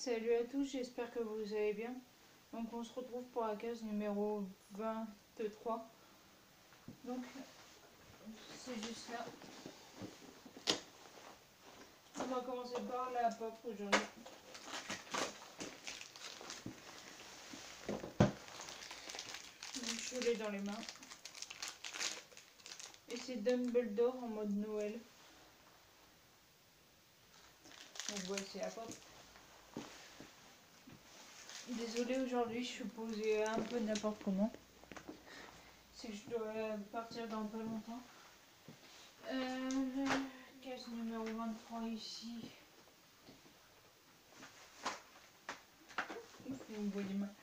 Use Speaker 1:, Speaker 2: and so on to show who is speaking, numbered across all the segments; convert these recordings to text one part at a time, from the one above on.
Speaker 1: Salut à tous, j'espère que vous allez bien. Donc on se retrouve pour la case numéro 23. Donc c'est juste là. On va commencer par la pop aujourd'hui. Donc je l'ai dans les mains. Et c'est Dumbledore en mode Noël. Donc voici la pop. Désolée, aujourd'hui je suis posée un peu n'importe comment. C'est que je dois partir dans pas longtemps. Case numéro 23 ici. Vous voyez mal.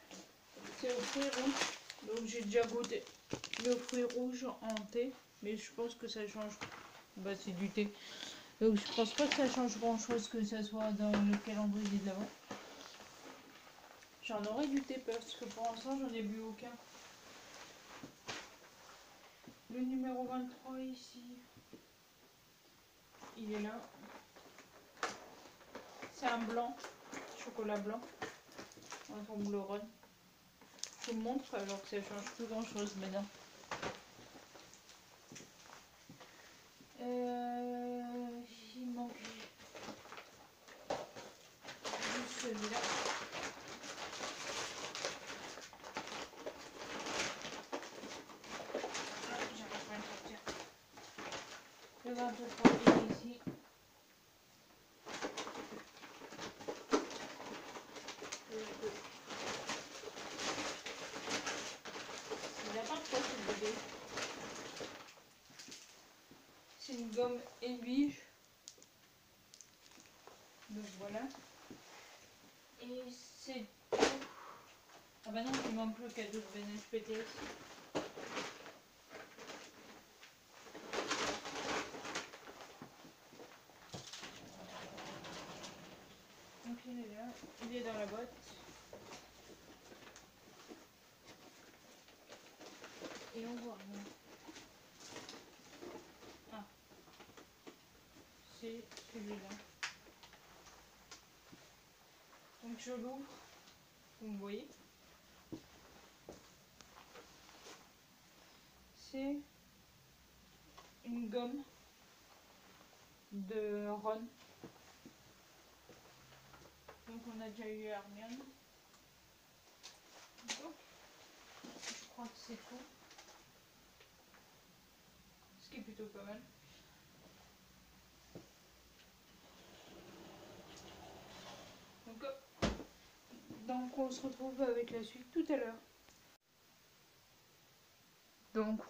Speaker 1: C'est au fruit rouge. Donc j'ai déjà goûté le fruit rouge en thé. Mais je pense que ça change. Bah c'est du thé. Donc je pense pas que ça change grand chose que ça soit dans le calendrier de l'avant. J'en aurais du thé parce que pour l'instant j'en ai bu aucun. Le numéro 23 ici. Il est là. C'est un blanc. Chocolat blanc. Un Toblerone. Je vous montre alors que ça change plus grand chose maintenant. Il manque juste celui-là. J'arrive pas à le sortir. Le 23 il est ici. Il n'a pas de quoi ce bébé. C'est une gomme Elvige. Donc voilà. Et c'est tout. Ah bah non, il manque le cadeau de Ben HPTS. Donc il est là, il est dans la boîte. Et on voit rien. Ah, c'est celui-là. Donc je l'ouvre, vous me voyez. C'est une gomme de Ron. Donc on a déjà eu Hermione. Donc je crois que c'est tout. Ce qui est plutôt pas mal. Donc on se retrouve avec la suite tout à l'heure. Donc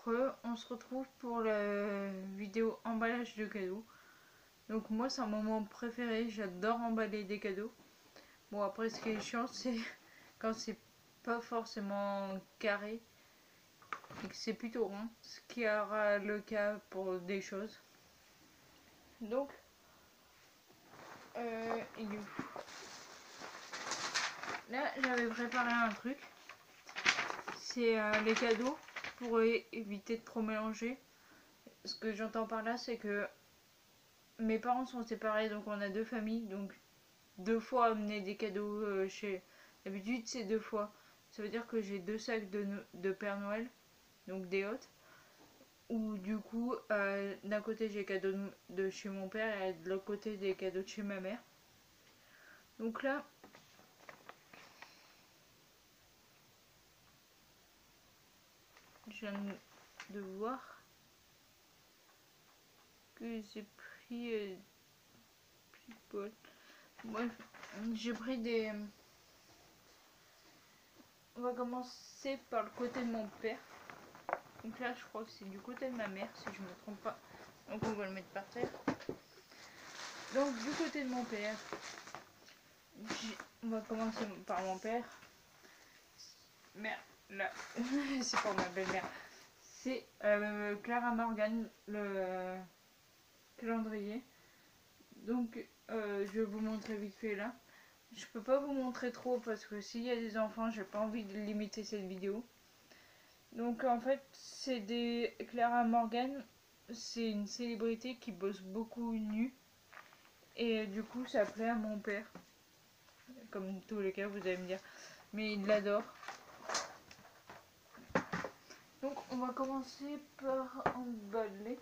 Speaker 1: on se retrouve pour la vidéo emballage de cadeaux. Donc moi c'est un moment préféré, j'adore emballer des cadeaux. Bon après ce qui est chiant c'est quand c'est pas forcément carré et que c'est plutôt rond, ce qui sera le cas pour des choses. Donc il est où ? Là j'avais préparé un truc, c'est les cadeaux pour éviter de trop mélanger. Ce que j'entends par là c'est que mes parents sont séparés, donc on a deux familles, donc deux fois amener des cadeaux chez... D'habitude c'est deux fois. Ça veut dire que j'ai deux sacs de Père Noël, donc des hôtes. Où du coup, d'un côté j'ai les cadeaux de chez mon père et de l'autre côté des cadeaux de chez ma mère. Donc là, je viens de voir que j'ai pris Paul. Bref, j'ai pris des... On va commencer par le côté de mon père. Donc là, je crois que c'est du côté de ma mère, si je ne me trompe pas. Donc on va le mettre par terre. Donc du côté de mon père, on va commencer par mon père. Merde, là, c'est pour ma belle-mère. C'est Clara Morgan, le calendrier. Donc je vais vous montrer vite fait là. Je peux pas vous montrer trop parce que s'il y a des enfants, j'ai pas envie de limiter cette vidéo. Donc en fait, c'est des Clara Morgan, c'est une célébrité qui bosse beaucoup nue. Et du coup, ça plaît à mon père. comme tous les cas, vous allez me dire. Mais il l'adore. Donc on va commencer par emballer.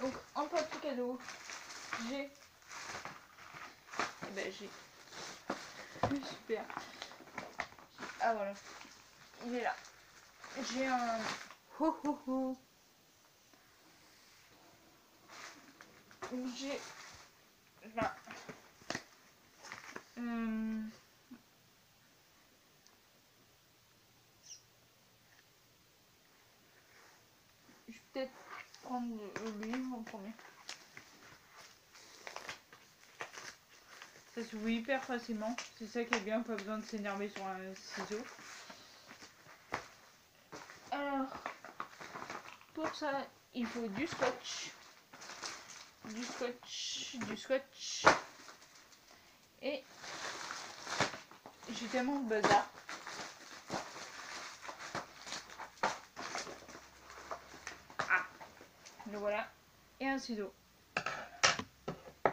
Speaker 1: Donc en papier cadeau, j'ai... Eh ben j'ai... Super. Ah voilà. Il est là. J'ai un... Ho ho ho. J'ai... Là. Je vais peut-être prendre lui en premier. Ça s'ouvre hyper facilement. C'est ça qui est bien, pas besoin de s'énerver sur un ciseau. Alors, pour ça, il faut du scotch. Du scotch. Du scotch. Et j'ai tellement de bazar. Ah, le voilà. Et un ciseau.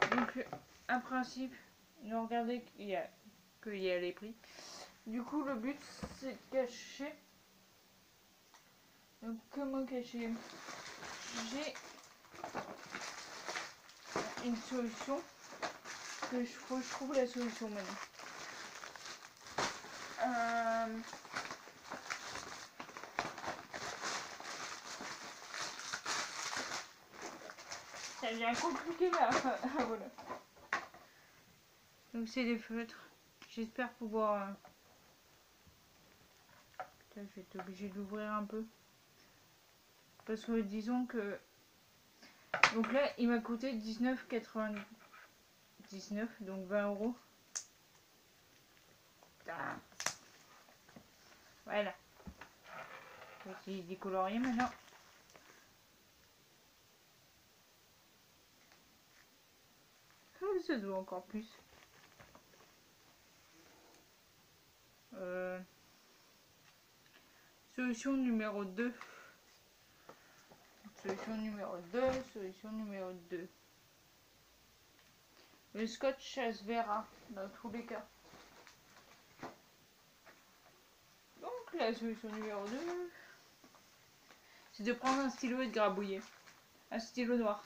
Speaker 1: Donc, un principe, ne regardez qu'il y a les prix. Du coup, le but, c'est de cacher. Donc, comment cacher? J'ai une solution. Que je trouve la solution maintenant. Ça devient compliqué là. Voilà. Donc c'est des feutres. J'espère pouvoir... Putain, je vais être obligée d'ouvrir un peu. Parce que disons que... Donc là, il m'a coûté 19,99, donc 20 €. Putain. Voilà. Je vais essayer d'y colorier maintenant. Oh, ça doit encore plus. Solution numéro 2. Solution numéro 2. Solution numéro 2. Le scotch, ça se verra dans tous les cas. Donc la solution numéro 2, c'est de prendre un stylo et de grabouiller. Un stylo noir.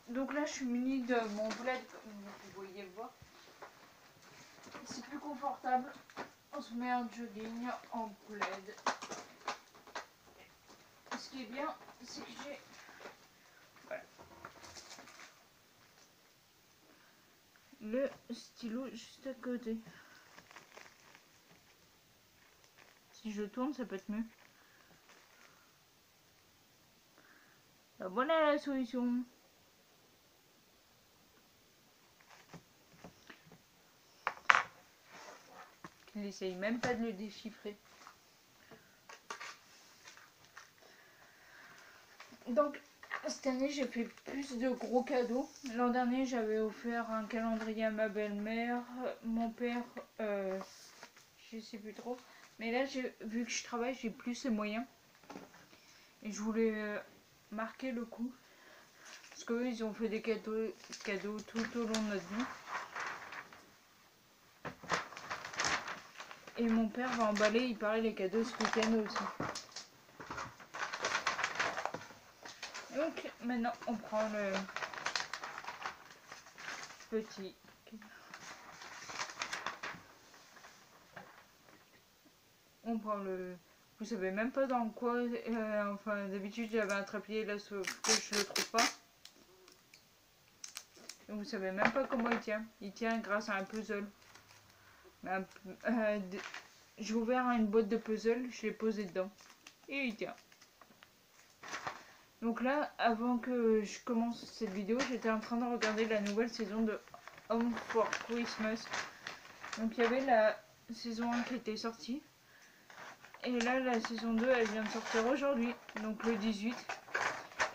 Speaker 1: Donc là, je suis munie de mon bled, comme vous voyez le voir. C'est plus confortable. On se met un jogging en bled. Ce qui est bien, c'est que j'ai... Voilà. Le stylo juste à côté. Si je tourne, ça peut être mieux. Ben voilà la solution. Il n'essaye même pas de le déchiffrer. Donc, cette année, j'ai fait plus de gros cadeaux. L'an dernier, j'avais offert un calendrier à ma belle-mère. Mon père, je sais plus trop. Mais là, vu que je travaille, j'ai plus les moyens. Et je voulais marquer le coup. Parce qu'eux, ils ont fait des cadeaux tout au long de notre vie. Et mon père va emballer, il paraît, les cadeaux ce week-end aussi. Donc maintenant on prend le petit. On prend le... Vous savez même pas dans quoi... enfin d'habitude j'avais un trépied là sauf que je le trouve pas. Et vous savez même pas comment il tient. Il tient grâce à un puzzle. J'ai ouvert une boîte de puzzle, je l'ai posé dedans. Et il tient. Donc là, avant que je commence cette vidéo, j'étais en train de regarder la nouvelle saison de Home for Christmas. Donc il y avait la saison 1 qui était sortie. Et là, la saison 2, elle vient de sortir aujourd'hui. Donc le 18.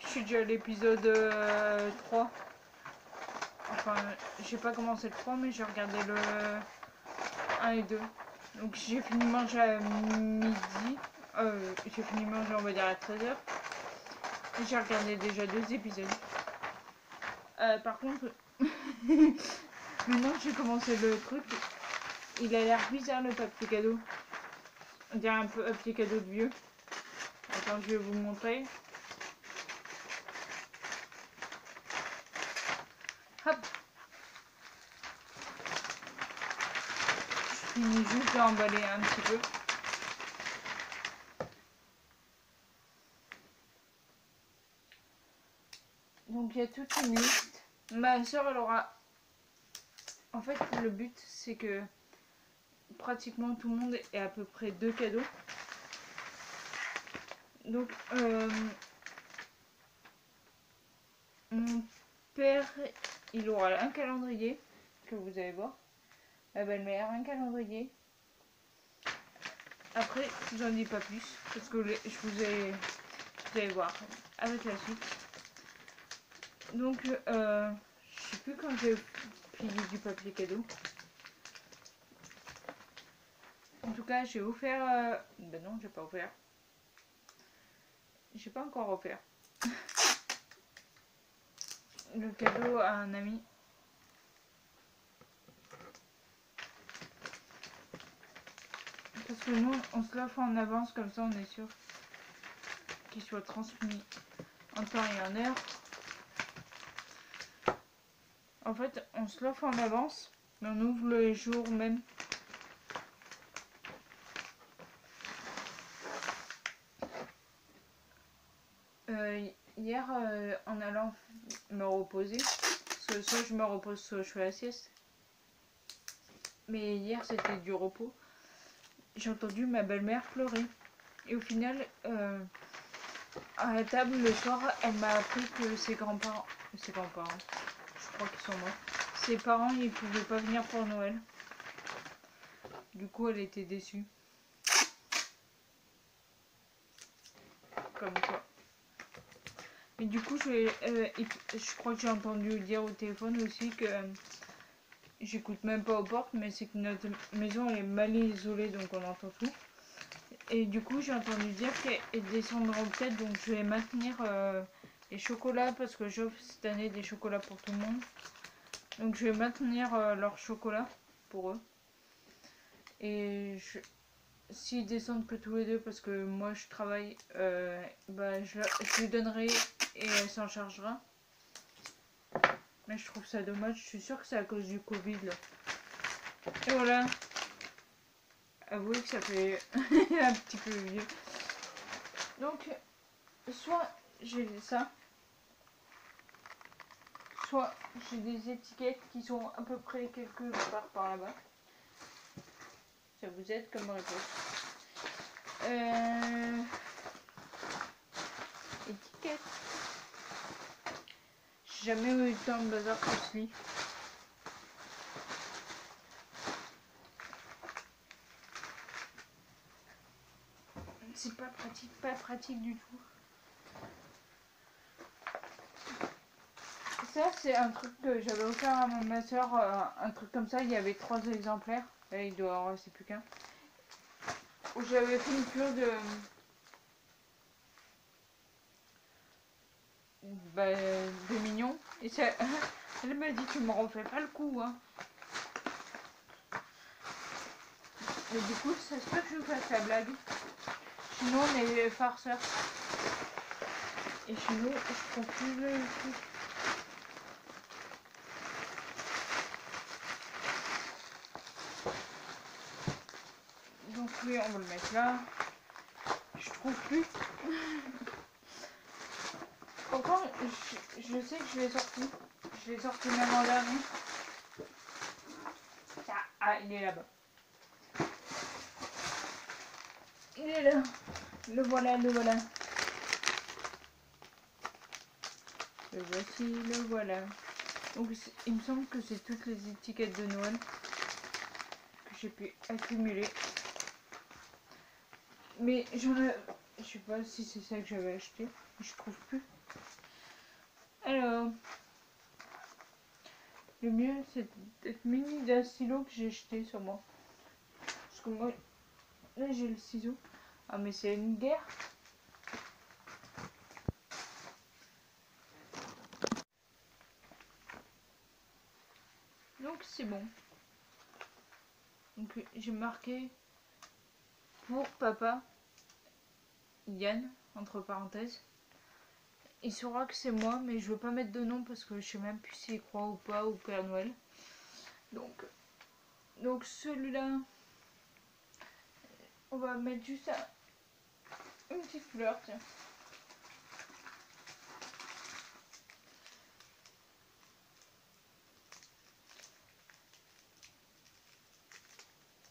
Speaker 1: Je suis déjà à l'épisode 3. Enfin, j'ai pas commencé le 3, mais j'ai regardé le 1 et 2. Donc j'ai fini de manger à midi. J'ai fini de manger, on va dire, à 13 h. Et j'ai regardé déjà 2 épisodes. Par contre, Maintenant j'ai commencé le truc. Il a l'air bizarre le papier cadeau. On dirait un peu papier cadeau de vieux. Attends, je vais vous montrer. Hop. Je finis juste d'emballer un petit peu. Donc il y a toute une liste. Ma soeur elle aura... En fait le but c'est que pratiquement tout le monde ait à peu près 2 cadeaux. Donc mon père il aura un calendrier que vous allez voir. Ma belle-mère un calendrier. Après je vous en dis pas plus parce que vous allez voir avec la suite. Donc je sais plus quand j'ai plié du papier cadeau. En tout cas j'ai offert... Ben non j'ai pas offert. J'ai pas encore offert le cadeau à un ami. Parce que nous on se l'offre en avance comme ça on est sûr qu'il soit transmis en temps et en heure. En fait on se l'offre en avance mais on ouvre le jour même. Hier en allant me reposer, parce que soit je me repose soit je fais la sieste. Mais hier c'était du repos. J'ai entendu ma belle-mère pleurer. Et au final, à la table le soir, elle m'a appris que ses grands-parents, je crois qu'ils sont morts, ses parents ils pouvaient pas venir pour Noël. Du coup elle était déçue. Comme quoi. Mais du coup je crois que j'ai entendu dire au téléphone aussi que j'écoute même pas aux portes, mais c'est que notre maison elle est mal isolée donc on entend tout. Et du coup j'ai entendu dire qu'elles descendront peut-être, donc je vais maintenir les chocolats parce que j'offre cette année des chocolats pour tout le monde. Donc je vais maintenir leur chocolat pour eux. Et s'ils descendent que tous les deux parce que moi je travaille, bah je lui donnerai et elle s'en chargera. Mais je trouve ça dommage, je suis sûre que c'est à cause du Covid là. Et voilà. Avouez que ça fait un petit peu vieux. Donc, soit j'ai ça, soit j'ai des étiquettes qui sont à peu près quelque part par là-bas. Ça vous aide comme réponse. Étiquette. J'ai jamais eu le temps de bazar pour ce lit. C'est pas pratique du tout. Ça c'est un truc que j'avais offert à ma soeur, un truc comme ça, il y avait 3 exemplaires. Là il doit en rester plus qu'un. Où j'avais fait une cure de mignon. Et ça, elle m'a dit tu me refais pas le coup hein. Et du coup ça se peut que je fasse la blague. Sinon on est farceurs. Et chez nous je trouve plus le truc. Donc oui on va le mettre là. Je trouve plus. Pourtant je sais que je l'ai sorti. Je l'ai sorti même en dernier. Ah il est là-bas. Il est là. Le voilà, le voilà. Le voici, le voilà. Donc il me semble que c'est toutes les étiquettes de Noël que j'ai pu accumuler. Mais j'en ai... Je sais pas si c'est ça que j'avais acheté. Je trouve plus. Alors... Le mieux c'est d'être muni d'un stylo que j'ai jeté sur moi. Parce que moi... Là j'ai le ciseau. Ah mais c'est une guerre. que c'est bon. Donc j'ai marqué pour papa Yann, entre parenthèses. Il saura que c'est moi, mais je veux pas mettre de nom parce que je sais même plus s'il croit ou pas au Père Noël. Donc celui-là, on va mettre juste une petite fleur, tiens.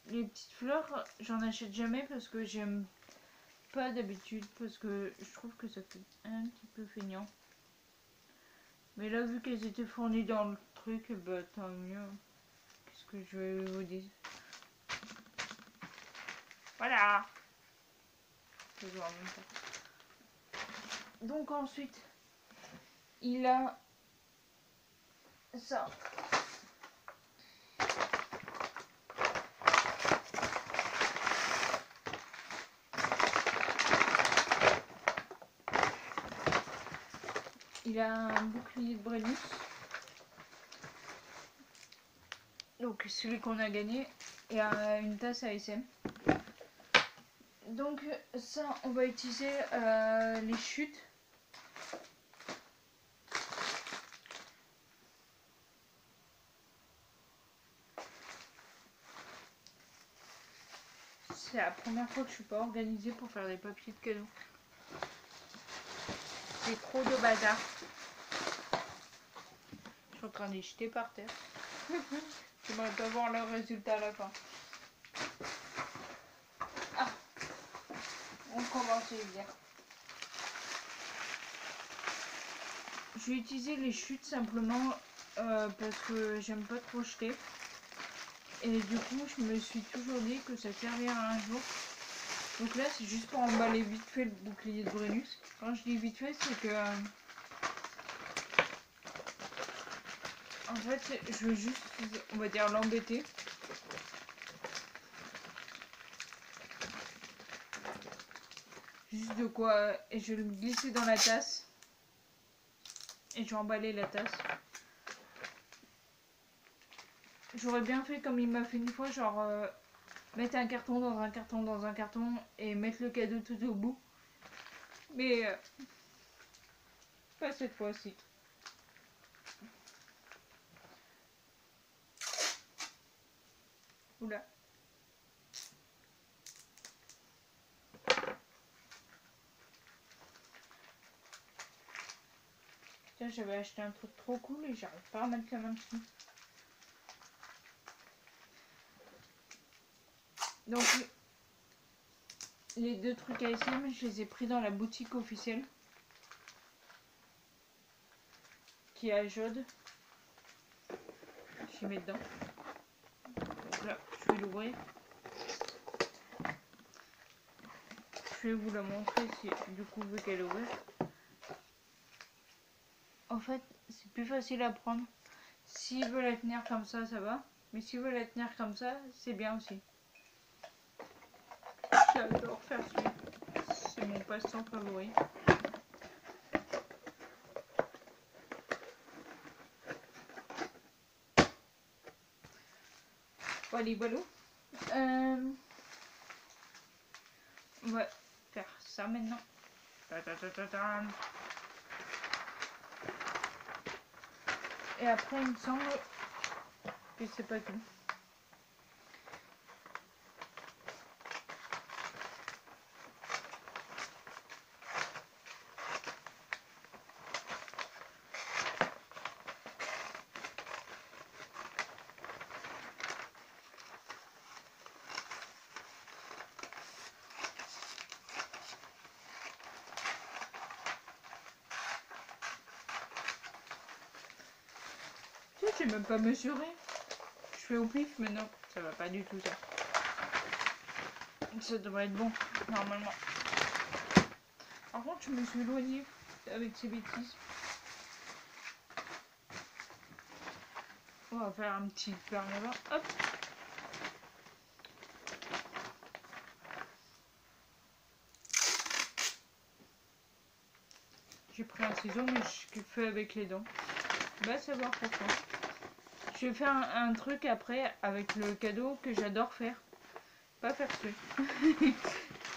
Speaker 1: Les petites fleurs, j'en achète jamais parce que j'aime pas d'habitude, parce que je trouve que ça fait un petit peu feignant. Mais là, vu qu'elles étaient fournies dans le truc, bah tant mieux. Qu'est-ce que je vais vous dire? Voilà. Je vois même pas. Donc ensuite, il a ça. Il a un bouclier de Brennus. Donc celui qu'on a gagné. Et une tasse ASM. Donc ça, on va utiliser les chutes. C'est la première fois que je suis pas organisée pour faire des papiers de cadeaux. C'est trop de bazar. Je suis en train de les jeter par terre. J'aimerais pas voir le résultat à la fin. Ah, on commence à y venir. Je vais utiliser les chutes simplement parce que j'aime pas trop jeter. Et du coup, je me suis toujours dit que ça servira un jour. Donc là, c'est juste pour emballer vite fait le bouclier de Brennus. Quand je dis vite fait, c'est que... en fait, je veux juste, on va dire, l'embêter. Juste de quoi... Et je vais le glisser dans la tasse. Et je vais emballer la tasse. J'aurais bien fait comme il m'a fait une fois, genre... mettre un carton dans un carton dans un carton et mettre le cadeau tout au bout. Mais pas cette fois-ci. Oula. Putain, j'avais acheté un truc trop cool et j'arrive pas à mettre la main dessus. Donc les deux trucs ASM, je les ai pris dans la boutique officielle. Qui est à Jode. Je mets dedans. Donc là, je vais l'ouvrir. Je vais vous la montrer si du coup vu qu'elle est ouverte. En fait, c'est plus facile à prendre. S'il veut la tenir comme ça, ça va. Mais s'il veut la tenir comme ça, c'est bien aussi. J'adore faire celui-là. C'est mon passe-temps favori. Voilà, voilà. On va faire ça maintenant. Et après, il me semble que c'est pas tout. J'ai même pas mesuré. Je fais au pif, mais non, ça va pas du tout ça. Ça devrait être bon, normalement. Par contre, je me suis éloignée avec ces bêtises. On va faire un petit pain là-bas. Hop. J'ai pris un ciseau, mais je fais avec les dents. Va savoir pourquoi. Je vais faire un truc après avec le cadeau que j'adore faire. Pas faire suer.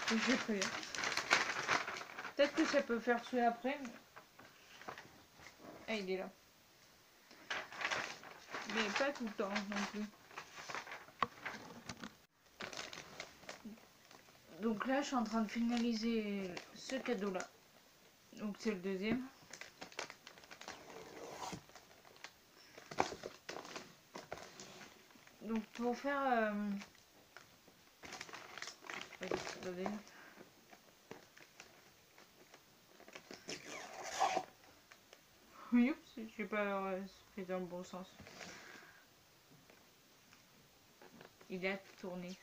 Speaker 1: Je vais faire. Peut-être que ça peut faire suer après. Mais... ah, il est là. Mais pas tout le temps non plus. Donc là, je suis en train de finaliser ce cadeau-là. Donc c'est le deuxième. Donc pour faire... attendez. Oui, j'ai pas fait dans le bon sens. Il a tourné.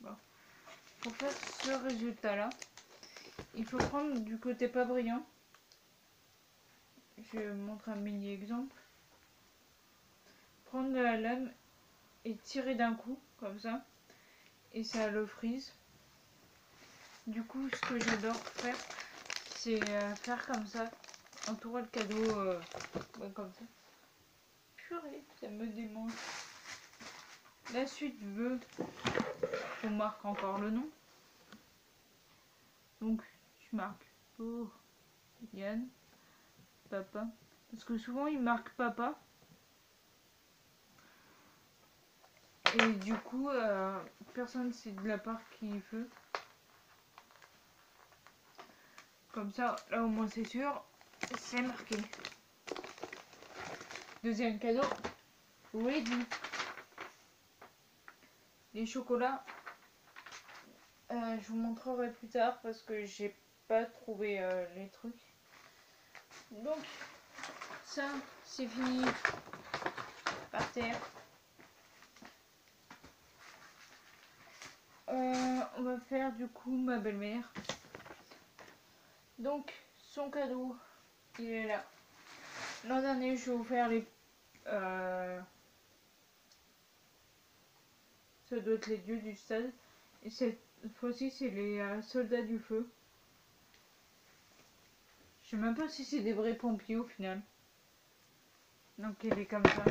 Speaker 1: Bon. Pour faire ce résultat-là, il faut prendre du côté pas brillant. Je montre un mini exemple. Prendre de la lame et tirer d'un coup, comme ça. Et ça le frise. Du coup, ce que j'adore faire, c'est faire comme ça. Entourer le cadeau comme ça. Purée, ça me démange. La suite veut qu'on marque encore le nom. Donc, je marque pour Yann, papa. Parce que souvent, il marque papa. Et du coup, personne sait de la part qui veut. Comme ça, là au moins c'est sûr, c'est marqué. Deuxième cadeau, ready. Les chocolats, je vous montrerai plus tard parce que j'ai pas trouvé les trucs. Donc, ça, c'est fini par terre. On va faire du coup ma belle-mère. Donc, son cadeau, il est là. L'an dernier, je vais vous faire les... ça doit être les dieux du stade. Et cette fois-ci, c'est les soldats du feu. Je sais même pas si c'est des vrais pompiers au final. Donc, il est comme ça.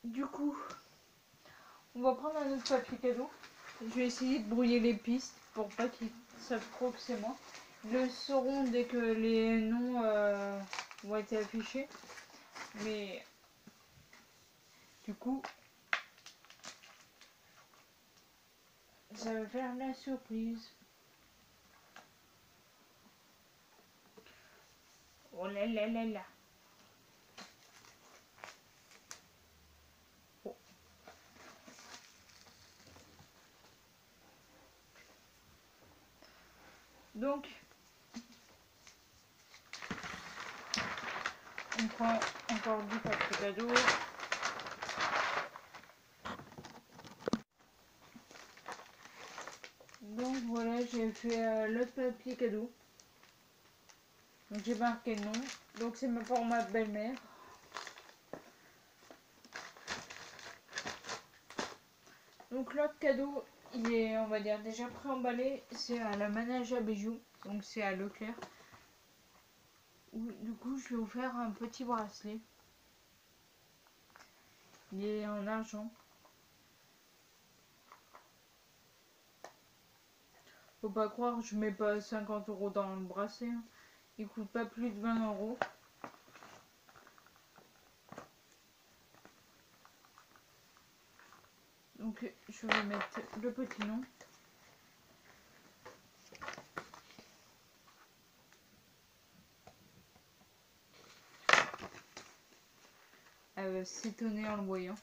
Speaker 1: Du coup, on va prendre un autre papier cadeau. Je vais essayer de brouiller les pistes pour pas qu'ils savent trop que c'est moi. Ils le sauront dès que les noms vont être affichés. Mais du coup, ça va faire la surprise. Oh là là là là. Oh. Donc, on prend encore du papier cadeau. Donc voilà, j'ai fait l'autre papier cadeau. Donc j'ai marqué le nom. Donc c'est pour ma belle-mère. Donc l'autre cadeau, il est, on va dire, déjà pré-emballé. C'est à la manège à bijoux. Donc c'est à Leclerc. Du coup, je vais vous faire un petit bracelet. Il est en argent. Faut pas croire, je mets pas 50 € dans le bracelet. Hein. Il coûte pas plus de 20 €. Donc je vais mettre le petit nom. Elle va s'étonner en le voyant.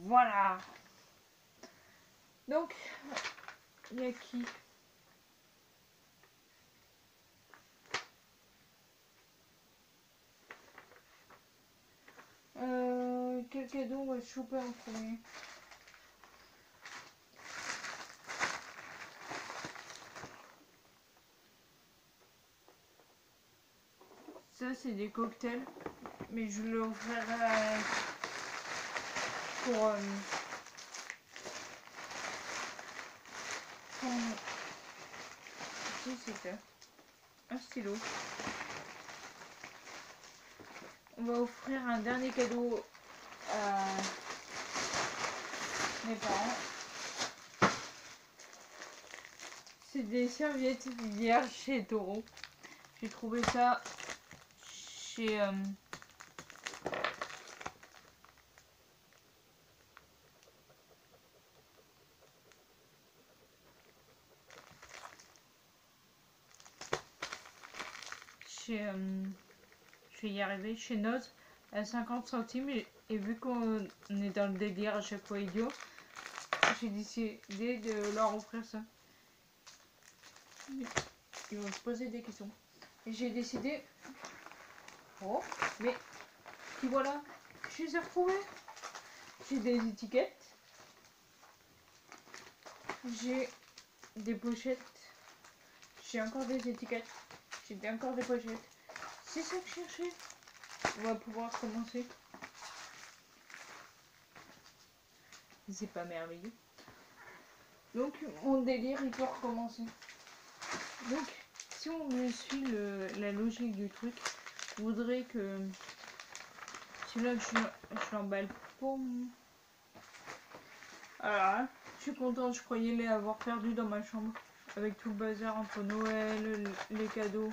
Speaker 1: Voilà. Donc, il y a qui? Quel cadeau on va choper en premier? Ça, c'est des cocktails. Mais je le ferai pour... Si, c'était un stylo. On va offrir un dernier cadeau à mes parents. C'est des serviettes vierges chez Toro. J'ai trouvé ça chez je vais y arriver, chez Noz à 50 centimes et vu qu'on est dans le délire à chaque fois idiot, j'ai décidé de leur offrir ça. Ils vont se poser des questions. Et j'ai décidé... Oh, mais... Puis voilà, je les ai retrouvés. J'ai des étiquettes. J'ai des pochettes. J'ai encore des étiquettes. J'ai encore des pochettes. C'est ça que je cherchais. On va pouvoir commencer. C'est pas merveilleux. Donc mon délire il peut recommencer. Donc si on suit la logique du truc, je voudrais que celui-là je l'emballe pour moi. Alors je suis contente, je croyais les avoir perdus dans ma chambre. Avec tout le bazar entre Noël, les cadeaux,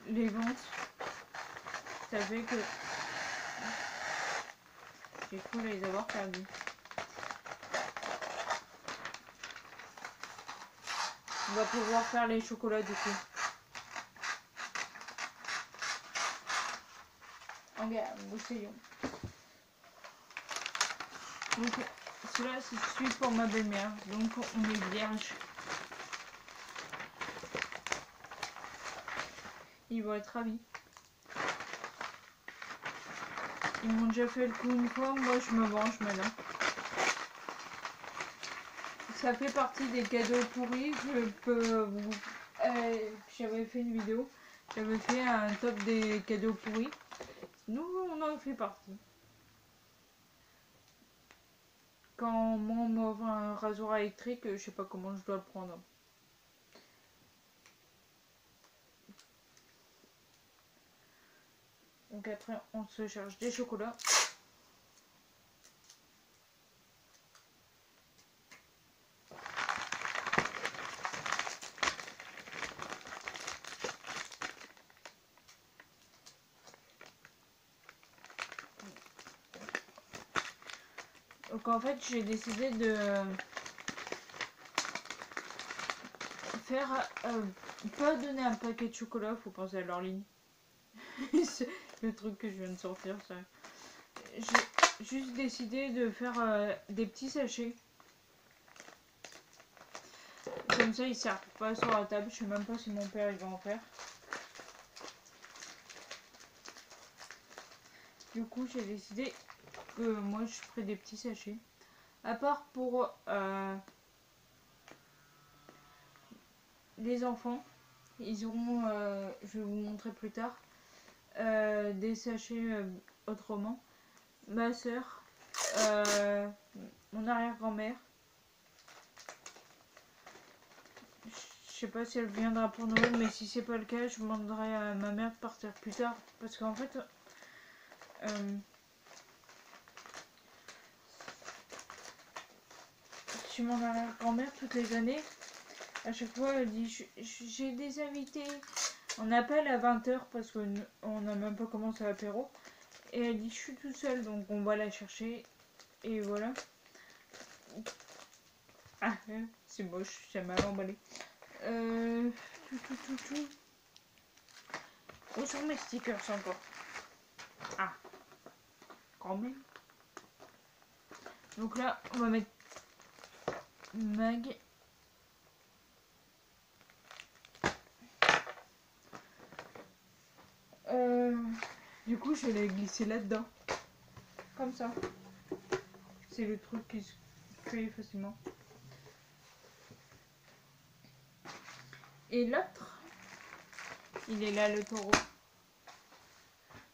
Speaker 1: les ventes. Ça fait que j'ai cru les avoir perdus. On va pouvoir faire les chocolats du coup. Regarde, essayons. Donc celui-là c'est celui pour ma belle-mère. Donc on est vierge. Ils vont être ravis. Ils m'ont déjà fait le coup une fois, moi je me venge maintenant. Ça fait partie des cadeaux pourris. Je peux vous... j'avais fait une vidéo. J'avais fait un top des cadeaux pourris. Nous, on en fait partie. Quand moi on m'offre un rasoir électrique, je sais pas comment je dois le prendre. Donc après, on se cherche des chocolats. Donc en fait, j'ai décidé de faire... pas donner un paquet de chocolat, faut penser à leur ligne. C'est le truc que je viens de sortir, ça. J'ai juste décidé de faire des petits sachets. Comme ça, ils servent pas sur la table. Je sais même pas si mon père il va en faire. Du coup, j'ai décidé que moi je ferai des petits sachets. À part pour les enfants, ils auront, je vais vous montrer plus tard, des sachets autrement. Ma soeur, mon arrière-grand-mère. Je sais pas si elle viendra pour Noël, mais si c'est pas le cas, je demanderai à ma mère de partir plus tard. Parce qu'en fait, chez mon arrière-grand-mère, toutes les années, à chaque fois, elle dit j'ai des invités. On appelle à 20 h parce qu'on n'a même pas commencé l'apéro. Et elle dit je suis toute seule, donc on va la chercher. Et voilà. Ah, c'est moche, c'est mal emballé. Où sont mes stickers encore? Ah, quand même. Donc là, on va mettre Mag. Du coup, je vais les glisser là-dedans. Comme ça. C'est le truc qui se fait facilement. Et l'autre, il est là, le taureau.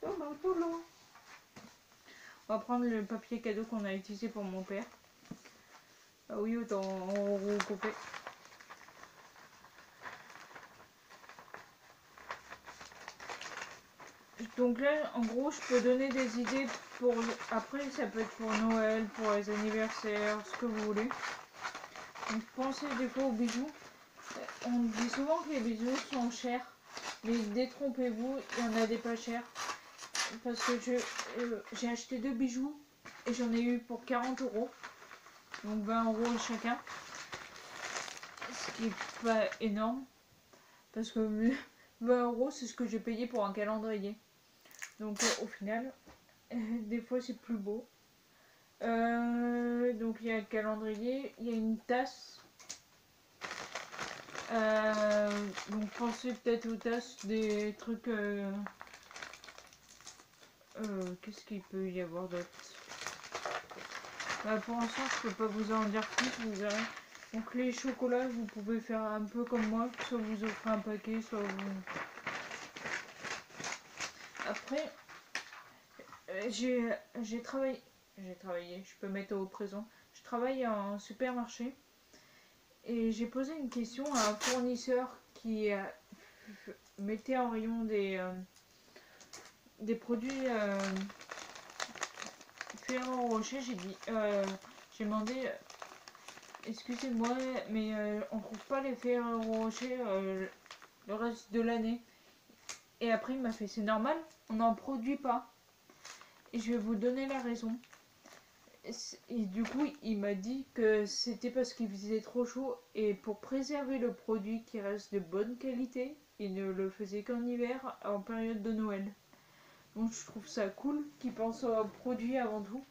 Speaker 1: On va prendre le papier cadeau qu'on a utilisé pour mon père. Ah oui, autant recouper. Donc là, en gros, je peux donner des idées pour... Après, ça peut être pour Noël, pour les anniversaires, ce que vous voulez. Donc pensez des fois aux bijoux. On dit souvent que les bijoux sont chers. Mais détrompez-vous, il y en a des pas chers. Parce que j'ai acheté 2 bijoux et j'en ai eu pour 40 €. Donc 20 € chacun. Ce qui est pas énorme. Parce que 20 € c'est ce que j'ai payé pour un calendrier. Donc au final, des fois c'est plus beau. Donc il y a le calendrier, il y a une tasse. Donc pensez peut-être aux tasses, des trucs... qu'est-ce qu'il peut y avoir d'autre? Pour l'instant je peux pas vous en dire plus, vous verrez. Donc les chocolats, vous pouvez faire un peu comme moi, soit vous offrez un paquet, soit vous... Après, j'ai travaillé, je peux mettre au présent, je travaille en supermarché et j'ai posé une question à un fournisseur qui mettait en rayon des produits Ferrero Rocher. J'ai demandé, excusez-moi, mais on trouve pas les Ferrero Rocher le reste de l'année. Et après il m'a fait, c'est normal, on n'en produit pas. Et je vais vous donner la raison. Et du coup, il m'a dit que c'était parce qu'il faisait trop chaud et pour préserver le produit qui reste de bonne qualité, il ne le faisait qu'en hiver, en période de Noël. Donc je trouve ça cool qu'ils pensent au produit avant tout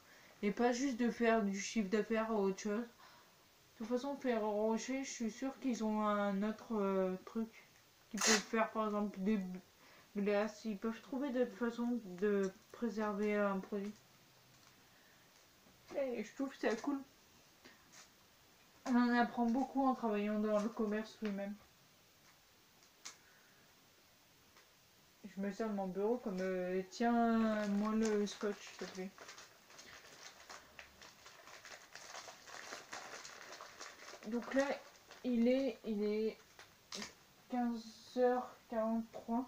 Speaker 1: et pas juste de faire du chiffre d'affaires ou autre chose. De toute façon, Ferrero Rocher, je suis sûre qu'ils ont un autre truc. Qu'ils peuvent faire par exemple des glaces. Ils peuvent trouver d'autres façons de préserver un produit. Et je trouve ça cool. On en apprend beaucoup en travaillant dans le commerce lui-même. Je me sers de mon bureau comme tiens-moi le scotch, s'il te plaît. Donc là, il est 15h43.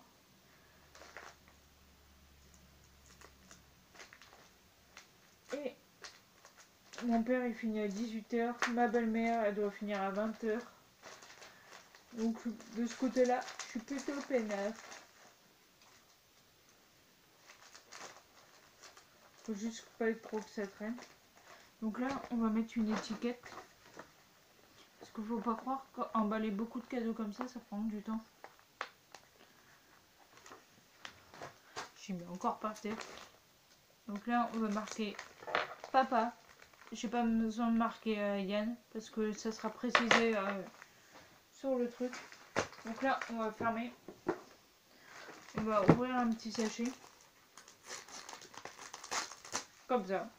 Speaker 1: Et mon père il finit à 18h. Ma belle-mère elle doit finir à 20h. Donc de ce côté-là, je suis plutôt peinard. Faut juste pas trop que ça traîne. Donc là, on va mettre une étiquette. Parce qu'il faut pas croire qu'emballer beaucoup de cadeaux comme ça prend du temps. J'y mets encore par terre. Donc là, on va marquer papa. J'ai pas besoin de marquer Yann parce que ça sera précisé sur le truc. Donc là, on va fermer. On va ouvrir un petit sachet. Comme ça.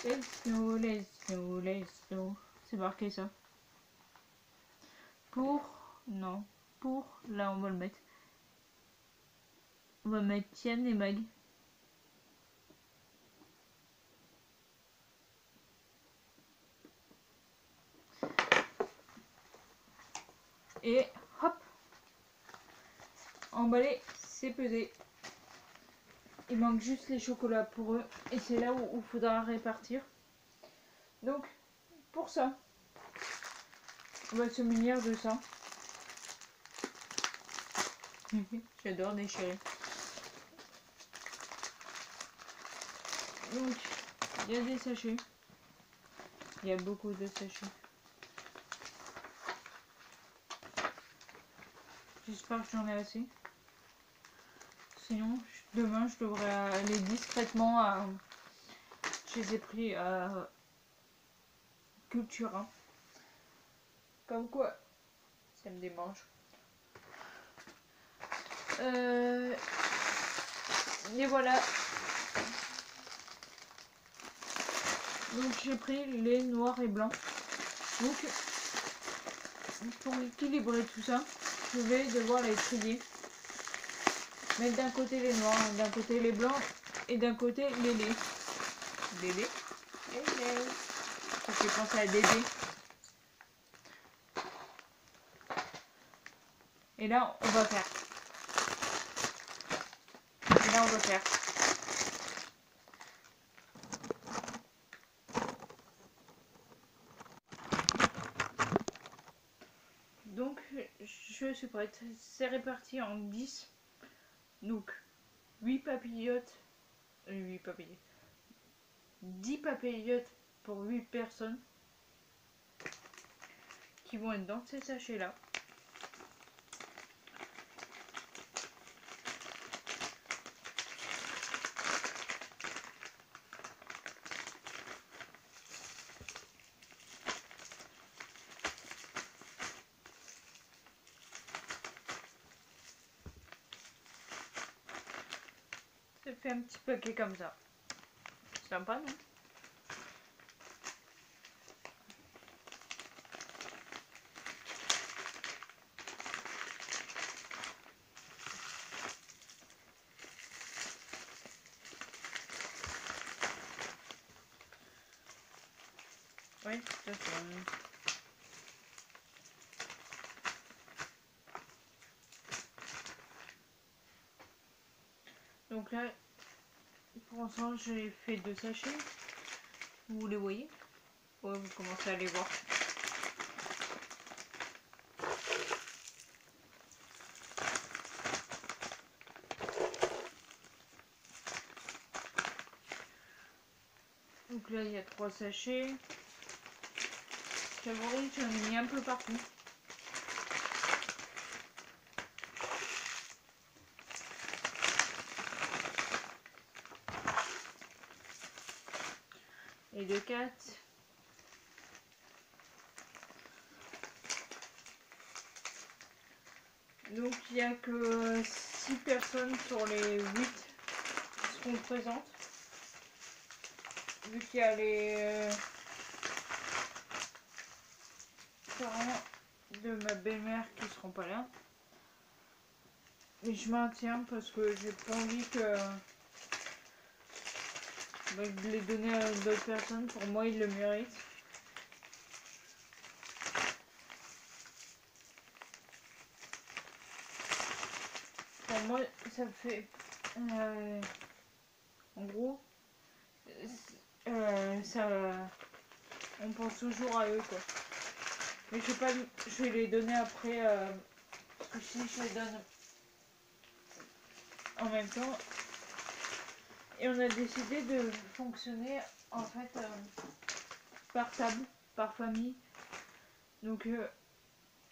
Speaker 1: Let's go, let's go, let's go. C'est marqué ça. Non. Là, on va le mettre. On va mettre Yann et Mag. Et hop. Emballé, c'est pesé. Il manque juste les chocolats pour eux. Et c'est là où il faudra répartir. Donc, pour ça, on va se munir de ça. J'adore déchirer. Donc, il y a des sachets. Il y a beaucoup de sachets. J'espère que j'en ai assez. Sinon, demain, je devrais aller discrètement à... Je les ai pris à Cultura. Comme quoi, ça me démange. Et voilà. Donc j'ai pris les noirs et blancs. Donc pour équilibrer tout ça, je vais devoir les trier. Mettre d'un côté les noirs, d'un côté les blancs et d'un côté les laits. Les laits. Ça fait penser à Dédé. Et là on va faire on va faire. Donc je suis prête. C'est réparti en 10. Donc 8 papillotes. 8 papillotes. 10 papillotes pour 8 personnes qui vont être dans ces sachets là. Ça fait un petit paquet comme ça. Sympa, non? Oui, tout à fait. Donc là, pour l'instant, j'ai fait 2 sachets. Vous les voyez? Ouais, vous commencez à les voir. Donc là, il y a 3 sachets. Favoris, j'en ai mis un peu partout. Et de 4. Donc il n'y a que 6 personnes sur les 8 qui seront présentes. Vu qu'il y a les parents de ma belle-mère qui seront pas là. Mais je maintiens parce que j'ai pas envie que de les donner à d'autres personnes. Pour moi, ils le méritent. Pour moi, ça fait... en gros, ça... On pense toujours à eux, quoi. Mais je vais pas... Je vais les donner après... parce que si je les donne en même temps... Et on a décidé de fonctionner, en fait, par table, par famille. Donc...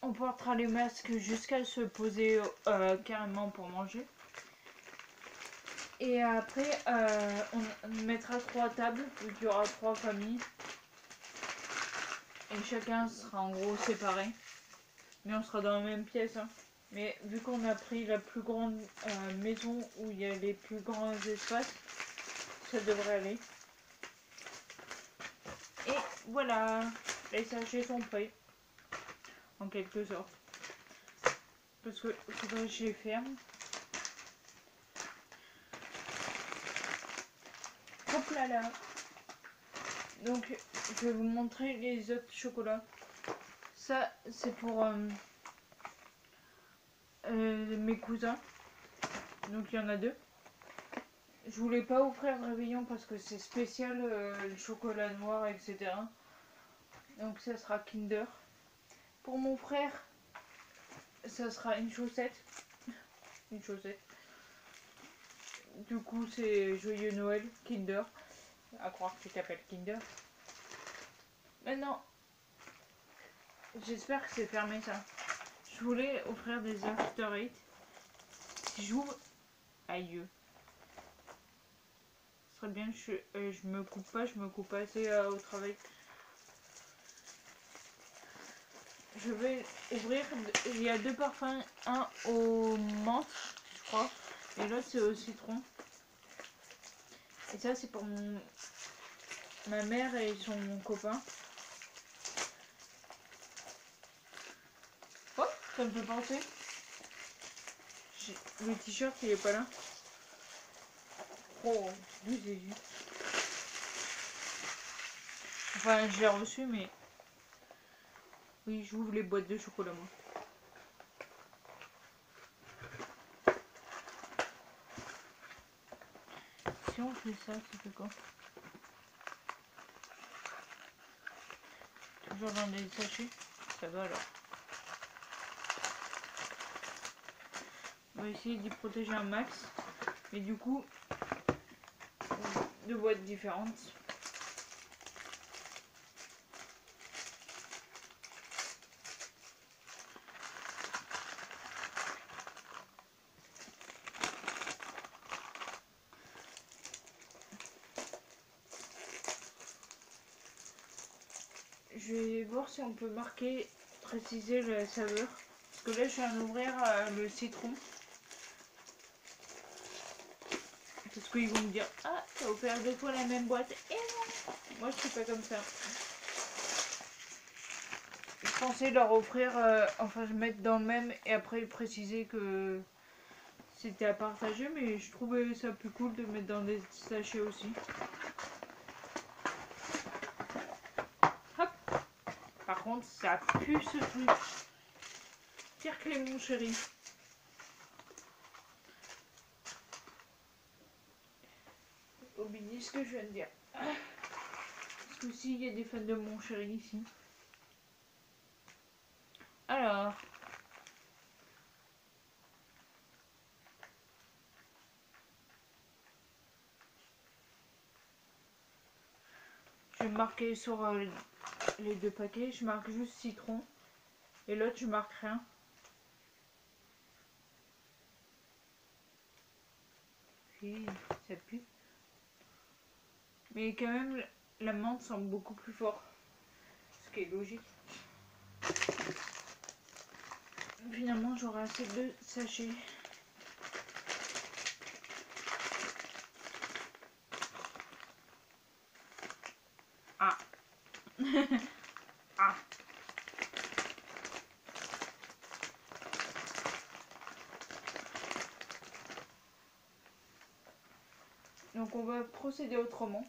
Speaker 1: on portera les masques jusqu'à se poser carrément pour manger. Et après, on mettra 3 tables, où il y aura 3 familles. Et chacun sera en gros séparé. Mais on sera dans la même pièce. Hein. Mais vu qu'on a pris la plus grande maison où il y a les plus grands espaces, ça devrait aller. Et voilà, les sachets sont prêts. En quelque sorte. Parce que faudrait que je les ferme. Hop là là. Donc je vais vous montrer les autres chocolats. Ça c'est pour mes cousins. Donc il y en a 2. Je voulais pas offrir de réveillon parce que c'est spécial le chocolat noir, etc. Donc ça sera Kinder. Pour mon frère, ça sera une chaussette. Une chaussette. Du coup c'est Joyeux Noël, Kinder. À croire que tu t'appelles Kinder. Maintenant, j'espère que c'est fermé ça. Je voulais offrir des After Eight. Si j'ouvre... Aïe. Ce serait bien que je me coupe pas assez au travail. Je vais ouvrir, il y a 2 parfums, un au menthe, je crois, et l'autre c'est au citron. Et ça c'est pour ma mère et son copain. Oh, ça me fait penser. Le t-shirt il est pas là. Oh, d'où j'ai vu. Enfin, je l'ai reçu, mais... Oui, j'ouvre les boîtes de chocolat, moi. fait ça fait quoi? Toujours dans des sachets? Ça va alors. On va essayer d'y protéger un max. Mais du coup, 2 boîtes différentes. Je vais voir si on peut marquer, préciser la saveur. Parce que là, je viens d'ouvrir le citron. Parce qu'ils vont me dire, ah, t'as offert 2 fois la même boîte. Et non, moi je suis pas comme ça. Je pensais leur offrir, enfin je mettre dans le même et après préciser que c'était à partager. Mais je trouvais ça plus cool de mettre dans des sachets aussi. Hop. Par contre, ça pue ce truc. Pire que les mon chéri. Oubliez ce que je viens de dire. Parce que aussi, il y a des fans de mon chéri ici. Alors. Je vais marquer sur les 2 paquets. Je marque juste citron. Et l'autre, je marque rien. Puis, ça pue. Mais quand même, la menthe sent beaucoup plus fort. Ce qui est logique. Finalement, j'aurai assez de sachets. Ah. Ah. Donc on va procéder autrement.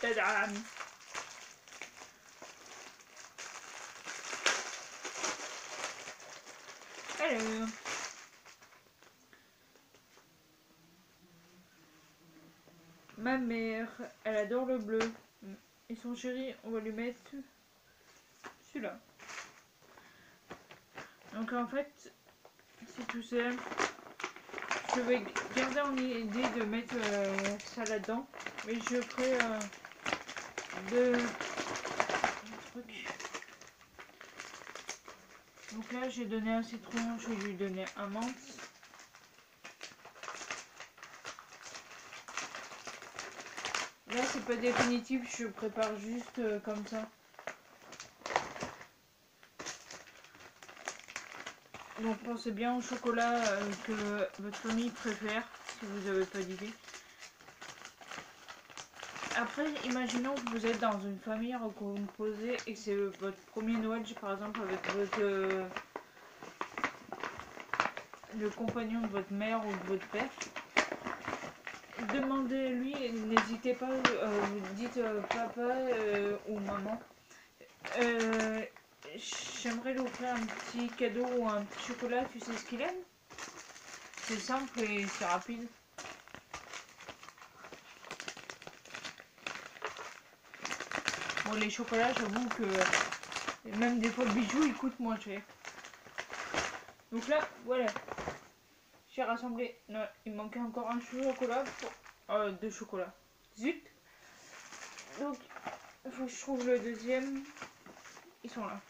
Speaker 1: Tadam! Alors. Ma mère, elle adore le bleu. Et son chéri, on va lui mettre celui-là. Donc en fait, c'est tout simple. Je vais garder en idée de mettre ça là-dedans. Mais je ferai 2 trucs. Donc là, j'ai donné un citron, je vais lui donner un menthe. Là, c'est pas définitif, je prépare juste comme ça. Donc pensez bien au chocolat que votre famille préfère, si vous n'avez pas d'idée. Après, imaginons que vous êtes dans une famille recomposée et que c'est votre premier Noël, par exemple, avec votre le compagnon de votre mère ou de votre père. Demandez-lui, n'hésitez pas, dites papa ou maman. J'aimerais lui offrir un petit cadeau ou un petit chocolat, tu sais ce qu'il aime? C'est simple et c'est rapide. Bon, les chocolats, j'avoue que même des fois le bijou, il coûte moins cher. Donc là, voilà. J'ai rassemblé. Non, il manquait encore un chocolat pour 2 chocolats. Zut! Donc, il faut que je trouve le deuxième. Ils sont là.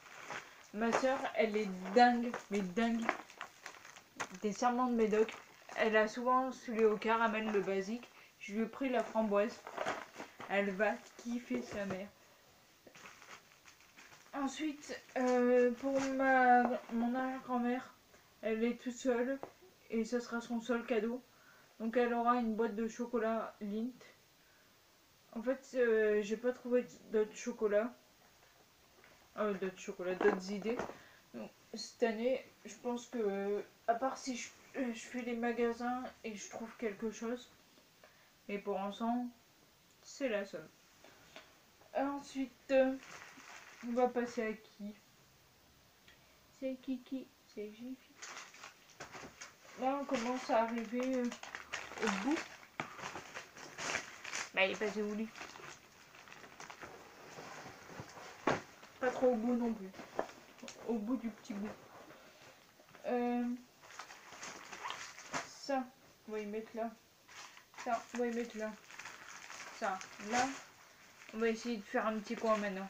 Speaker 1: Ma soeur, elle est dingue, mais dingue. Des serments de médoc. Elle a souvent celui au caramel, le basique. Je lui ai pris la framboise. Elle va kiffer sa mère. Ensuite, pour mon arrière-grand-mère, elle est toute seule. Et ce sera son seul cadeau. Donc elle aura une boîte de chocolat Lindt. En fait, j'ai pas trouvé d'autres chocolats. D'autres idées. Donc, cette année, je pense que, à part si je fais les magasins et je trouve quelque chose, mais pour l'instant, c'est la seule. Ensuite, on va passer à qui? C'est Kiki, c'est Jiffy. Là, on commence à arriver au bout. Bah, il est passé où lui? Pas trop au bout non plus. Au bout du petit bout. Ça, on va y mettre là. Ça, on va y mettre là. Ça, là. On va essayer de faire un petit coin maintenant.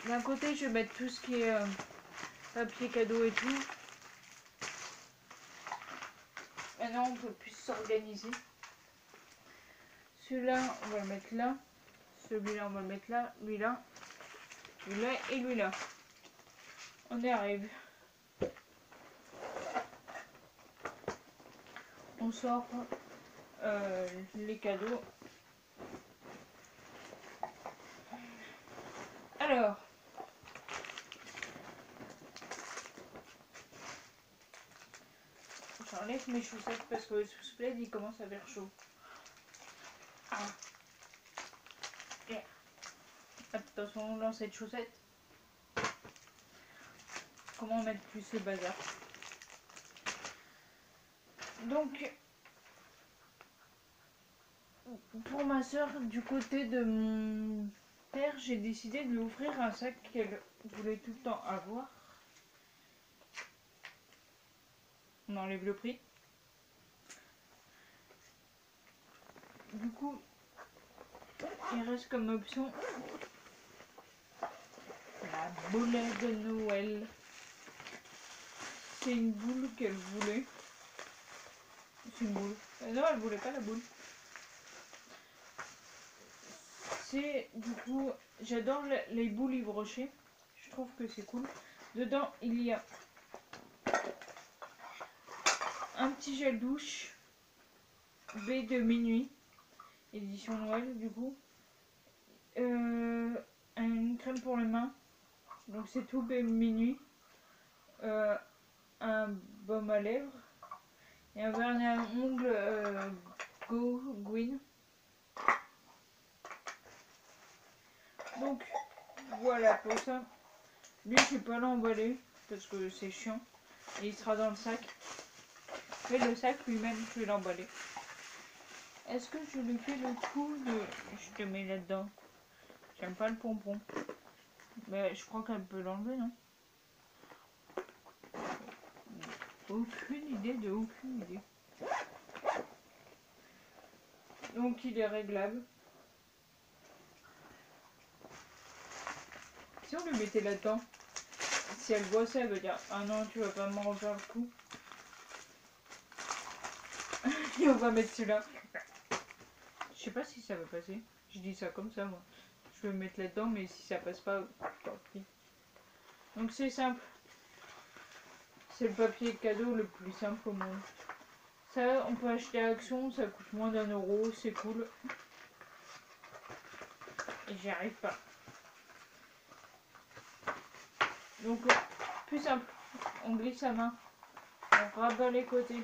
Speaker 1: D'un côté, je vais mettre tout ce qui est papier cadeau et tout. Maintenant, on peut plus s'organiser. Celui-là, on va le mettre là. Celui-là, on va le mettre là. Lui-là. Lui-là et lui-là. On y arrive. On sort les cadeaux. Alors. J'enlève mes chaussettes parce que le sous-splaid il commence à faire chaud. Ah. Yeah. Attention, on lance cette chaussette. Comment mettre plus ce bazar? Donc, pour ma soeur, du côté de mon père, j'ai décidé de lui offrir un sac qu'elle voulait tout le temps avoir. On enlève le prix. Du coup, il reste comme option la boulette de Noël. C'est une boule qu'elle voulait. C'est une boule. Non, elle voulait pas la boule. C'est du coup, j'adore les boules Yves Rocher. Je trouve que c'est cool. Dedans, il y a un petit gel douche B de minuit, édition Noël du coup. Une crème pour les mains, donc c'est tout B minuit. Un baume à lèvres et un vernis à ongles Go Green. Donc voilà pour ça. Lui je vais pas l'emballer parce que c'est chiant et il sera dans le sac. Mais le sac lui-même je vais l'emballer. Est-ce que je lui fais le coup de... Je te mets là-dedans. J'aime pas le pompon. Mais je crois qu'elle peut l'enlever, non? Aucune idée de aucune idée. Donc il est réglable. Si on le mettait là-dedans, si elle voit ça, elle va dire ah non, tu vas pas m'en refaire le coup. Et on va mettre celui-là. Je sais pas si ça va passer. Je dis ça comme ça, moi. Je vais me mettre là-dedans, mais si ça passe pas, tant pis. Donc c'est simple. C'est le papier cadeau le plus simple au monde. Ça, on peut acheter à Action, ça coûte moins d'1 €, c'est cool. Et j'y arrive pas. Donc, plus simple. On glisse sa main. On rabat les côtés.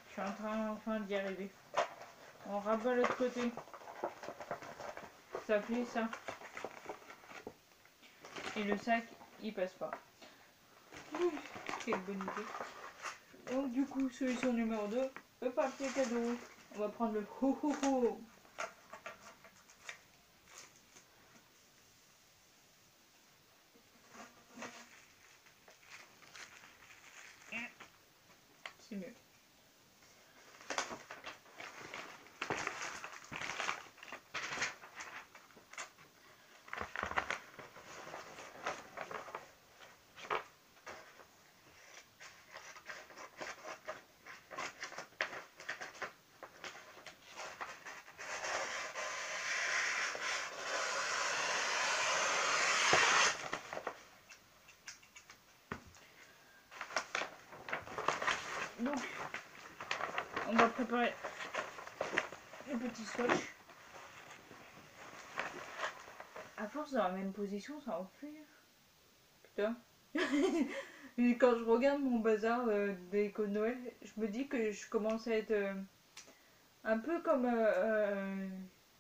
Speaker 1: Je suis en train enfin d'y arriver. On rabat l'autre côté. Ça fait ça. Et le sac, il passe pas. Quelle bonne idée. Donc du coup, solution numéro 2, le papier cadeau. On va prendre le ho ho ho. C'est mieux. Donc, on va préparer le petit scotch. À force dans la même position, ça en fait. Putain. Et quand je regarde mon bazar des déco de Noël, je me dis que je commence à être un peu comme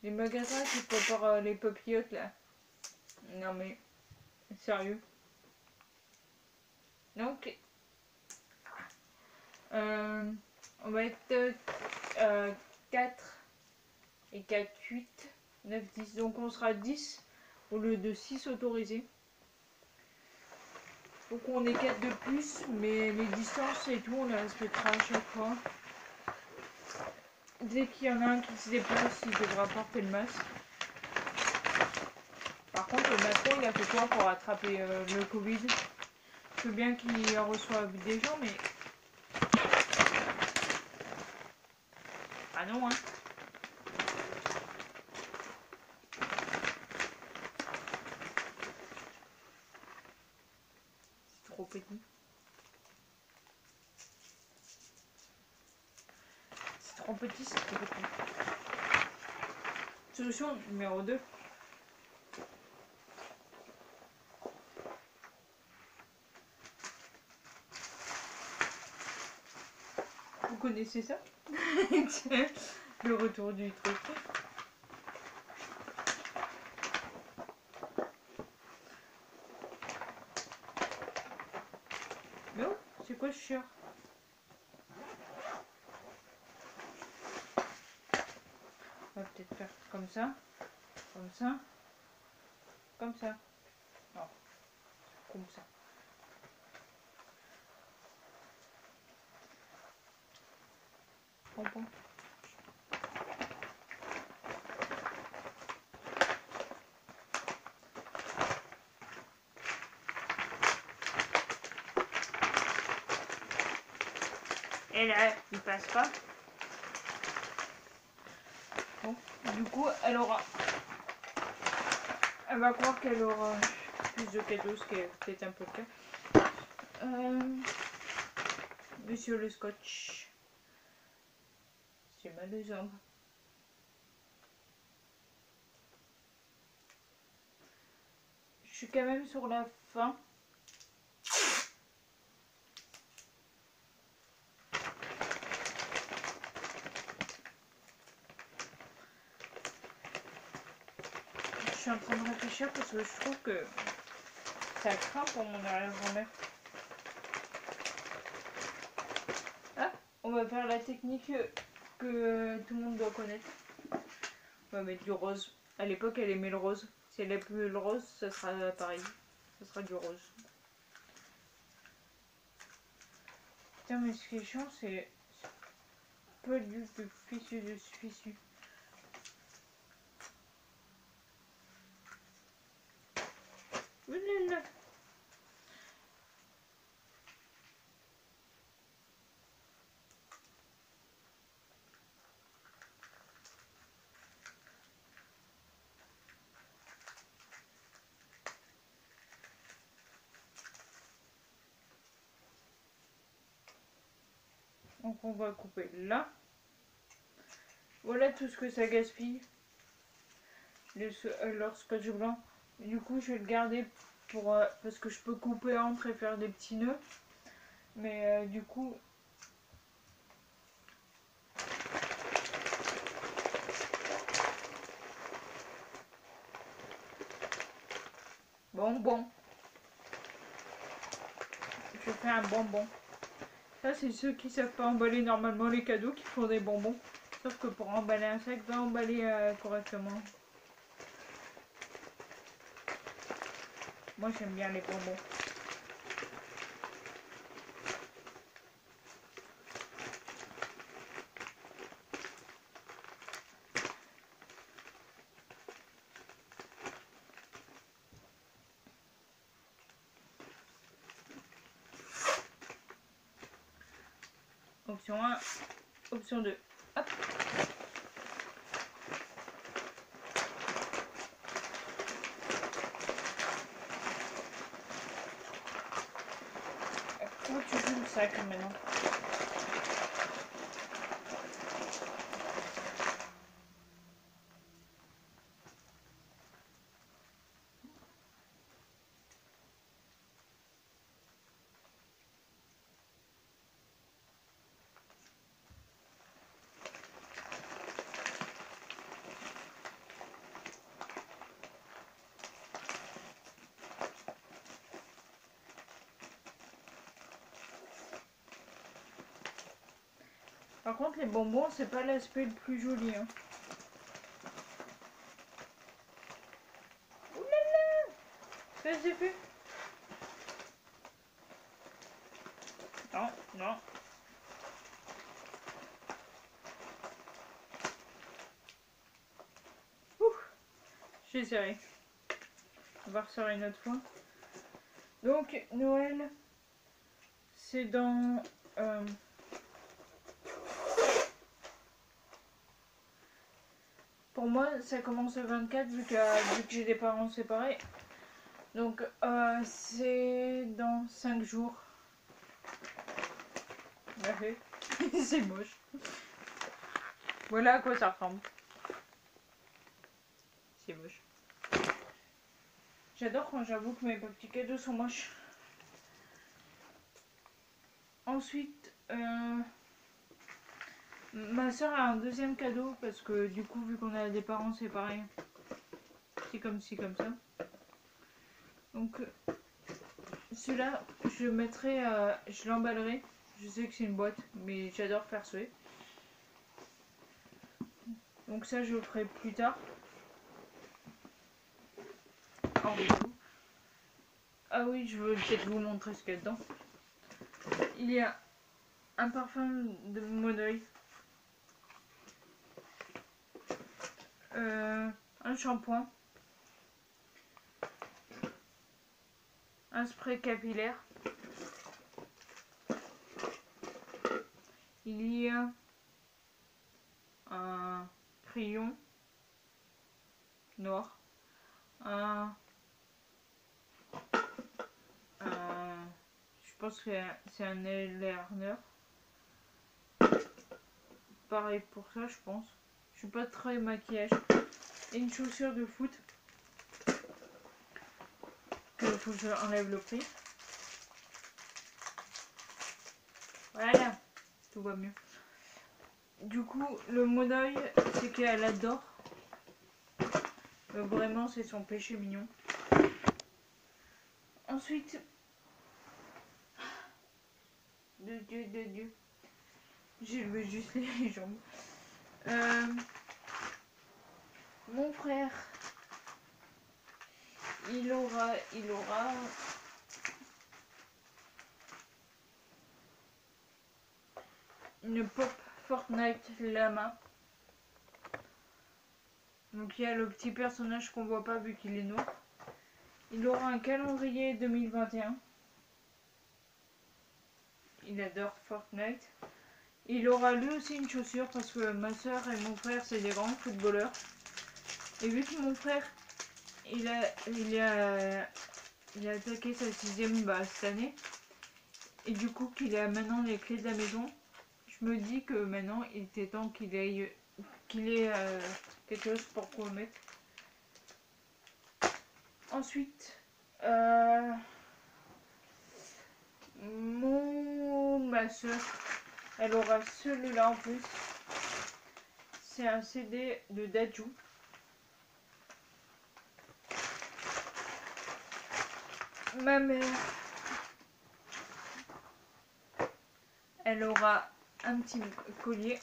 Speaker 1: les magasins qui préparent les papillotes là. Non mais, sérieux. Donc, on va être 4 et 4, 8, 9, 10. Donc on sera 10 au lieu de 6 autorisés. Donc on est 4 de plus, mais les distances et tout, on les respectera à chaque fois. Dès qu'il y en a un qui se déplace, il devra porter le masque. Par contre, le Macron, il a fait quoi pour attraper le Covid? Je veux bien qu'il reçoive des gens, mais... Ah non, hein. C'est trop petit. C'est trop petit, c'est trop petit. Solution numéro 2. Vous connaissez ça? Le retour du truc. Non, c'est quoi ce chieur? On va peut-être faire comme ça, comme ça, comme ça. Non, comme ça. Bon. Et là, il passe pas. Bon, du coup, elle va croire qu'elle aura plus de cadeaux, ce qui est peut-être un peu le cas. Monsieur le scotch. J'ai mal aux jambes. Je suis quand même sur la fin. Je suis en train de réfléchir parce que je trouve que ça craint pour mon arrière-grand-mère. Ah, on va faire la technique que tout le monde doit connaître. On va mettre du rose. À l'époque, elle aimait le rose. Si elle a plus le rose, ça sera pareil. Ça sera du rose. Putain, mais ce qui est chiant, c'est pas du fichu de ce fichu. Donc on va couper là. Voilà tout ce que ça gaspille. Leur scotch blanc. Du coup je vais le garder pour parce que je peux couper entre et faire des petits nœuds. Mais du coup... Bonbon. Je fais un bonbon. Ça c'est ceux qui savent pas emballer normalement les cadeaux qui font des bonbons. Sauf que pour emballer un sac, va emballer correctement. Moi j'aime bien les bonbons. Option 1, option 2. Hop. Où tu joues le sac maintenant? Par contre, les bonbons, c'est pas l'aspect le plus joli. Hein. Oulala! Qu'est-ce que j'ai fait? Non, non. Ouf! J'ai serré. On va resserrer une autre fois. Donc, Noël, c'est dans... Pour moi, ça commence le 24 vu que j'ai des parents séparés. Donc, c'est dans 5 jours. Ouais. C'est moche. Voilà à quoi ça ressemble. C'est moche. J'adore quand j'avoue que mes petits cadeaux sont moches. Ensuite, ma soeur a un deuxième cadeau parce que du coup, vu qu'on a des parents séparés, c'est comme ci, comme ça. Donc, celui-là, je le mettrai, je l'emballerai. Je sais que c'est une boîte, mais j'adore faire souhait. Donc ça, je le ferai plus tard. En vidéo. Ah oui, je veux peut-être vous montrer ce qu'il y a dedans. Il y a un parfum de Monoi. Un shampoing. Un spray capillaire. Il y a un crayon noir. Je pense que c'est un eyeliner. Pareil pour ça, je pense. Je suis pas très maquillage. Et une chaussure de foot. Que faut que j'enlève le prix. Voilà, tout va mieux. Du coup, le mot d'œil, c'est qu'elle adore. Vraiment, c'est son péché mignon. Ensuite, de Dieu. J'ai levé juste les jambes. Mon frère, il aura une pop Fortnite Lama. Donc il y a le petit personnage qu'on voit pas vu qu'il est noir. Il aura un calendrier 2021. Il adore Fortnite. Il aura lui aussi une chaussure parce que ma soeur et mon frère c'est des grands footballeurs. Et vu que mon frère il a attaqué sa 6e cette année. Et du coup qu'il a maintenant les clés de la maison. Je me dis que maintenant il était temps qu'il ait quelque chose pour qu'on le mette. Ensuite, ma soeur, elle aura celui-là en plus. C'est un CD de Dadju. Ma mère, elle aura un petit collier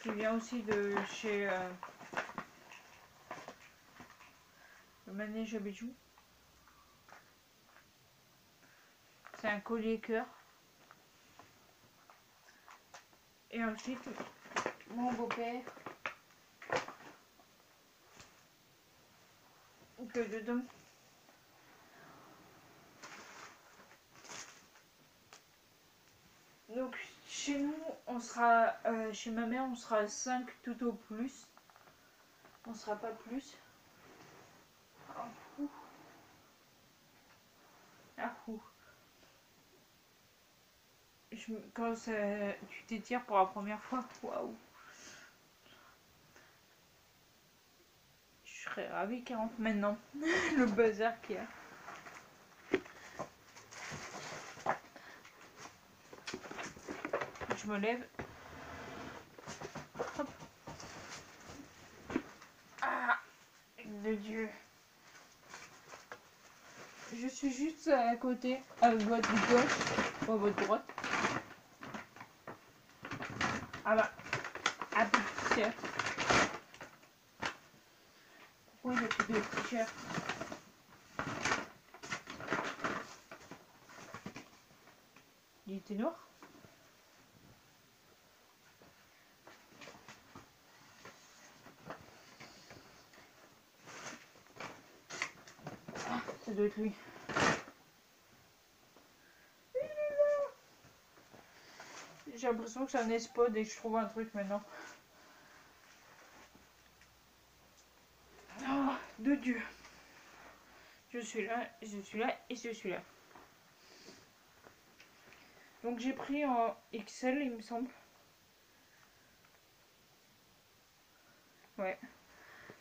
Speaker 1: qui vient aussi de chez le manège à bijoux. C'est un collier cœur. Et ensuite, mon beau-père, que dedans, donc chez nous, on sera, chez ma mère, on sera 5 tout au plus. On sera pas plus. Ah, ouh. Ah, ouh. Quand tu t'étires pour la première fois, waouh. Je serais ravie 40 maintenant. Le bazar qu'il y a. Je me lève. Hop. Ah, de Dieu. Je suis juste à côté, à votre gauche, ou à votre droite. Ah bah, un peu de t-shirt. Pourquoi il y a plus de t-shirt? Il était noir. Ah, ça doit être lui. J'ai l'impression que c'est un espod et que je trouve un truc maintenant. Oh, de Dieu. Je suis là, je suis là et je suis là. Donc j'ai pris en XL, il me semble. Ouais.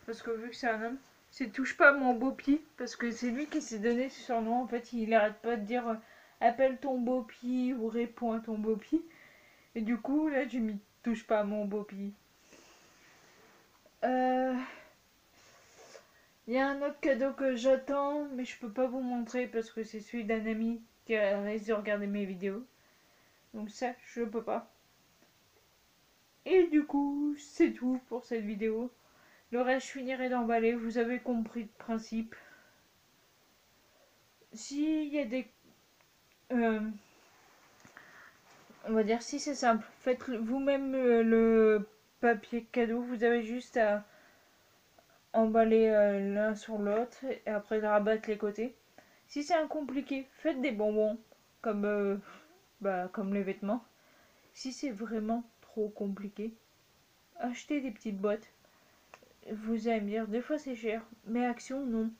Speaker 1: Parce que vu que c'est un homme, c'est touche pas à mon beau-pie. Parce que c'est lui qui s'est donné ce surnom. En fait, il arrête pas de dire appelle ton beau-pie ou réponds à ton beau-pie. Et du coup, là, j'ai mis touche pas à mon beau-pie. Il y a un autre cadeau que j'attends, mais je peux pas vous montrer parce que c'est celui d'un ami qui a risque de regarder mes vidéos. Donc ça, je peux pas. Et du coup, c'est tout pour cette vidéo. Le reste, je finirai d'emballer. Vous avez compris le principe. S'il y a des... on va dire, si c'est simple, faites vous-même le papier cadeau. Vous avez juste à emballer l'un sur l'autre et après rabattre les côtés. Si c'est un compliqué, faites des bonbons comme, comme les vêtements. Si c'est vraiment trop compliqué, achetez des petites boîtes. Vous allez me dire, des fois c'est cher, mais Action non.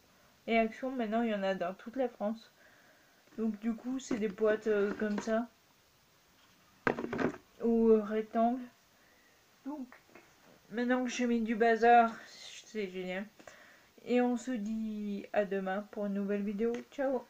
Speaker 1: Et Action maintenant il y en a dans toute la France. Donc du coup c'est des boîtes comme ça ou rectangles. Donc maintenant que j'ai mis du bazar, c'est génial. Et on se dit à demain pour une nouvelle vidéo. Ciao!